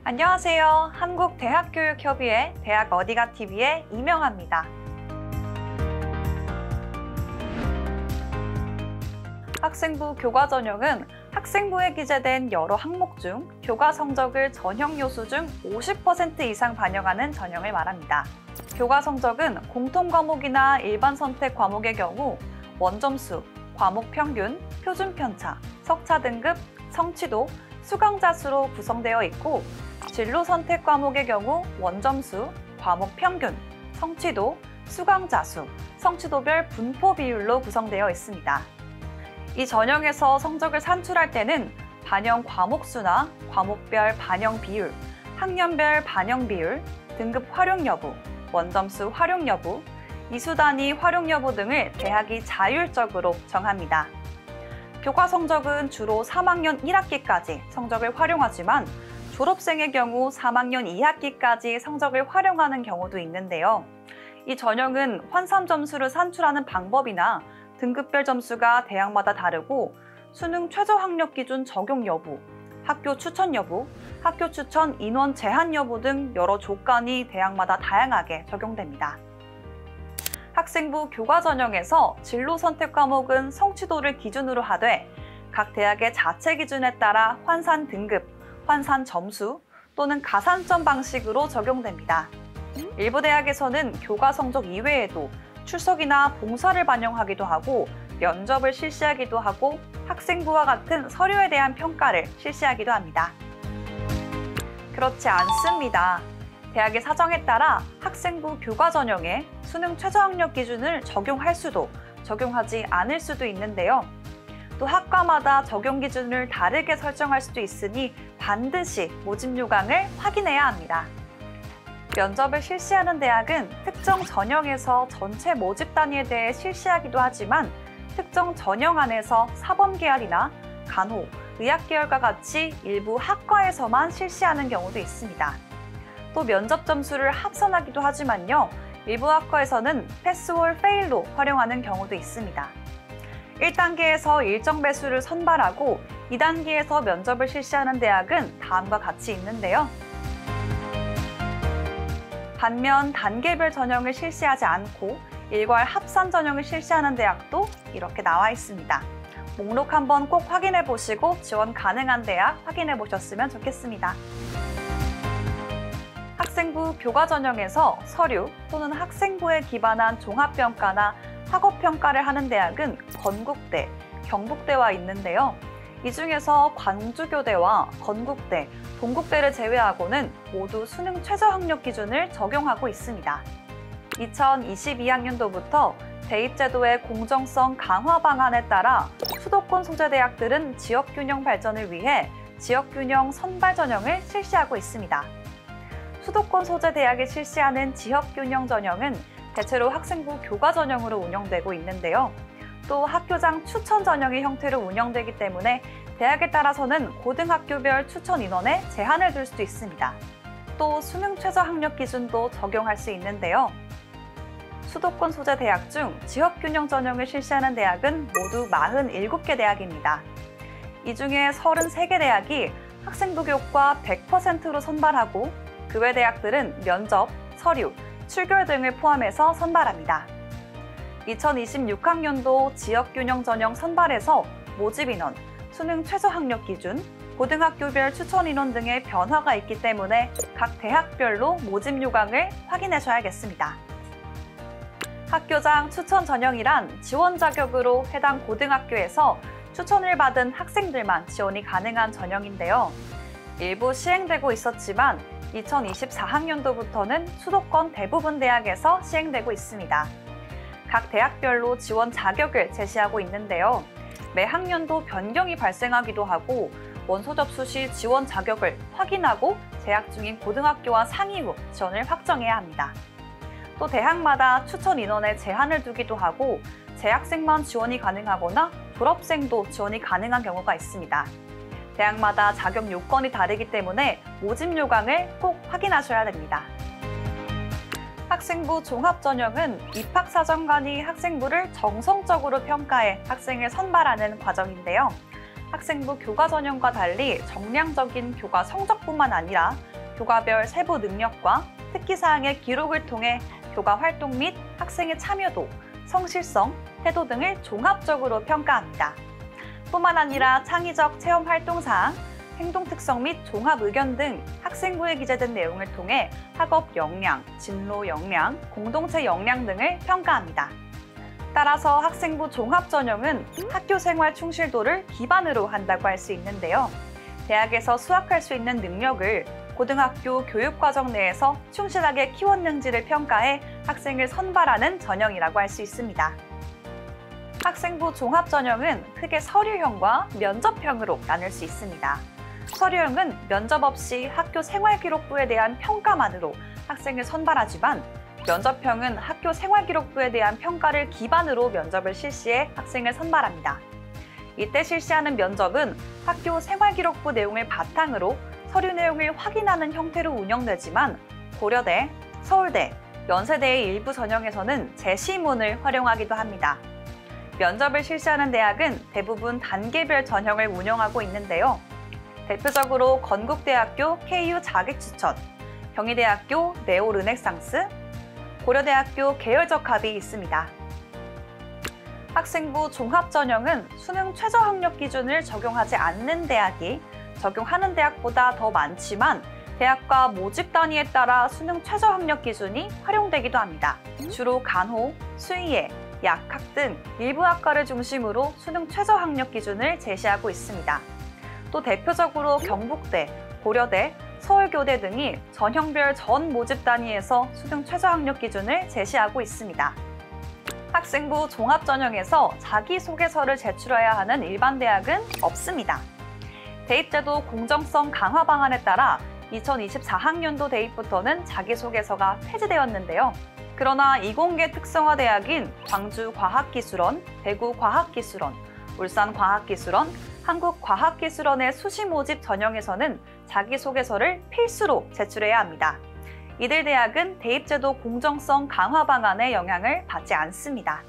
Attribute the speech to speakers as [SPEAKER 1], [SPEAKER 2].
[SPEAKER 1] 안녕하세요. 한국대학교육협의회 대학 어디가 TV의 이명아입니다. 학생부 교과 전형은 학생부에 기재된 여러 항목 중 교과 성적을 전형 요수 중 50% 이상 반영하는 전형을 말합니다. 교과 성적은 공통 과목이나 일반 선택 과목의 경우 원점수, 과목 평균, 표준 편차, 석차 등급, 성취도, 수강자 수로 구성되어 있고 진로 선택 과목의 경우 원점수, 과목 평균, 성취도, 수강자 수, 성취도별 분포 비율로 구성되어 있습니다. 이 전형에서 성적을 산출할 때는 반영 과목 수나 과목별 반영 비율, 학년별 반영 비율, 등급 활용 여부, 원점수 활용 여부, 이수 단위 활용 여부 등을 대학이 자율적으로 정합니다. 교과 성적은 주로 3학년 1학기까지 성적을 활용하지만 졸업생의 경우 3학년 2학기까지 성적을 활용하는 경우도 있는데요. 이 전형은 환산 점수를 산출하는 방법이나 등급별 점수가 대학마다 다르고 수능 최저 학력 기준 적용 여부, 학교 추천 여부, 학교 추천 인원 제한 여부 등 여러 조건이 대학마다 다양하게 적용됩니다. 학생부 교과 전형에서 진로 선택 과목은 성취도를 기준으로 하되 각 대학의 자체 기준에 따라 환산 등급, 환산 점수 또는 가산점 방식으로 적용됩니다. 일부 대학에서는 교과 성적 이외에도 출석이나 봉사를 반영하기도 하고 면접을 실시하기도 하고 학생부와 같은 서류에 대한 평가를 실시하기도 합니다. 그렇지 않습니다. 대학의 사정에 따라 학생부 교과 전형에 수능 최저학력 기준을 적용할 수도 적용하지 않을 수도 있는데요. 또 학과마다 적용 기준을 다르게 설정할 수도 있으니 반드시 모집 요강을 확인해야 합니다. 면접을 실시하는 대학은 특정 전형에서 전체 모집 단위에 대해 실시하기도 하지만 특정 전형 안에서 사범계열이나 간호, 의학계열과 같이 일부 학과에서만 실시하는 경우도 있습니다. 또 면접 점수를 합산하기도 하지만요. 일부 학과에서는 패스올 페일로 활용하는 경우도 있습니다. 1단계에서 일정 배수를 선발하고 2단계에서 면접을 실시하는 대학은 다음과 같이 있는데요. 반면 단계별 전형을 실시하지 않고 일괄 합산 전형을 실시하는 대학도 이렇게 나와 있습니다. 목록 한번 꼭 확인해 보시고 지원 가능한 대학 확인해 보셨으면 좋겠습니다. 학생부 교과 전형에서 서류 또는 학생부에 기반한 종합평가나 학업평가를 하는 대학은 건국대, 경북대와 있는데요. 이 중에서 광주교대와 건국대, 동국대를 제외하고는 모두 수능 최저학력 기준을 적용하고 있습니다. 2022학년도부터 대입제도의 공정성 강화 방안에 따라 수도권 소재 대학들은 지역균형 발전을 위해 지역균형 선발 전형을 실시하고 있습니다. 수도권 소재 대학이 실시하는 지역균형 전형은 대체로 학생부 교과 전형으로 운영되고 있는데요. 또 학교장 추천 전형의 형태로 운영되기 때문에 대학에 따라서는 고등학교별 추천 인원에 제한을 둘 수도 있습니다. 또 수능 최저 학력 기준도 적용할 수 있는데요. 수도권 소재 대학 중 지역균형 전형을 실시하는 대학은 모두 47개 대학입니다. 이 중에 33개 대학이 학생부 교과 100%로 선발하고 그 외 대학들은 면접, 서류, 출결 등을 포함해서 선발합니다. 2026학년도 지역균형 전형 선발에서 모집 인원, 수능 최저 학력 기준, 고등학교별 추천 인원 등의 변화가 있기 때문에 각 대학별로 모집 요강을 확인하셔야겠습니다. 학교장 추천 전형이란 지원 자격으로 해당 고등학교에서 추천을 받은 학생들만 지원이 가능한 전형인데요. 일부 시행되고 있었지만 2024학년도부터는 수도권 대부분 대학에서 시행되고 있습니다. 각 대학별로 지원 자격을 제시하고 있는데요. 매 학년도 변경이 발생하기도 하고 원서 접수 시 지원 자격을 확인하고 재학 중인 고등학교와 상의 후 지원을 확정해야 합니다. 또 대학마다 추천 인원에 제한을 두기도 하고 재학생만 지원이 가능하거나 졸업생도 지원이 가능한 경우가 있습니다. 대학마다 자격 요건이 다르기 때문에 모집 요강을 꼭 확인하셔야 됩니다. 학생부 종합전형은 입학사정관이 학생부를 정성적으로 평가해 학생을 선발하는 과정인데요. 학생부 교과 전형과 달리 정량적인 교과 성적뿐만 아니라 교과별 세부 능력과 특기사항의 기록을 통해 교과 활동 및 학생의 참여도, 성실성, 태도 등을 종합적으로 평가합니다. 뿐만 아니라 창의적 체험 활동 사항, 행동 특성 및 종합 의견 등 학생부에 기재된 내용을 통해 학업 역량, 진로 역량, 공동체 역량 등을 평가합니다. 따라서 학생부 종합 전형은 학교 생활 충실도를 기반으로 한다고 할 수 있는데요. 대학에서 수학할 수 있는 능력을 고등학교 교육과정 내에서 충실하게 키웠는지를 평가해 학생을 선발하는 전형이라고 할 수 있습니다. 학생부 종합 전형은 크게 서류형과 면접형으로 나눌 수 있습니다. 서류형은 면접 없이 학교 생활기록부에 대한 평가만으로 학생을 선발하지만 면접형은 학교 생활기록부에 대한 평가를 기반으로 면접을 실시해 학생을 선발합니다. 이때 실시하는 면접은 학교 생활기록부 내용을 바탕으로 서류 내용을 확인하는 형태로 운영되지만 고려대, 서울대, 연세대의 일부 전형에서는 제시문을 활용하기도 합니다. 면접을 실시하는 대학은 대부분 단계별 전형을 운영하고 있는데요. 대표적으로 건국대학교 KU 자객추천, 경희대학교 네오 르네상스, 고려대학교 계열적합이 있습니다. 학생부 종합 전형은 수능 최저 학력 기준을 적용하지 않는 대학이 적용하는 대학보다 더 많지만 대학과 모집 단위에 따라 수능 최저 학력 기준이 활용되기도 합니다. 주로 간호, 수의회, 약학 등 일부 학과를 중심으로 수능 최저 학력 기준을 제시하고 있습니다. 또 대표적으로 경북대, 고려대, 서울교대 등이 전형별 전 모집 단위에서 수능 최저 학력 기준을 제시하고 있습니다. 학생부 종합 전형에서 자기소개서를 제출해야 하는 일반 대학은 없습니다. 대입제도 공정성 강화 방안에 따라 2024학년도 대입부터는 자기소개서가 폐지되었는데요. 그러나 이공계 특성화 대학인 광주과학기술원, 대구과학기술원, 울산과학기술원, 한국과학기술원의 수시 모집 전형에서는 자기소개서를 필수로 제출해야 합니다. 이들 대학은 대입제도 공정성 강화 방안의 영향을 받지 않습니다.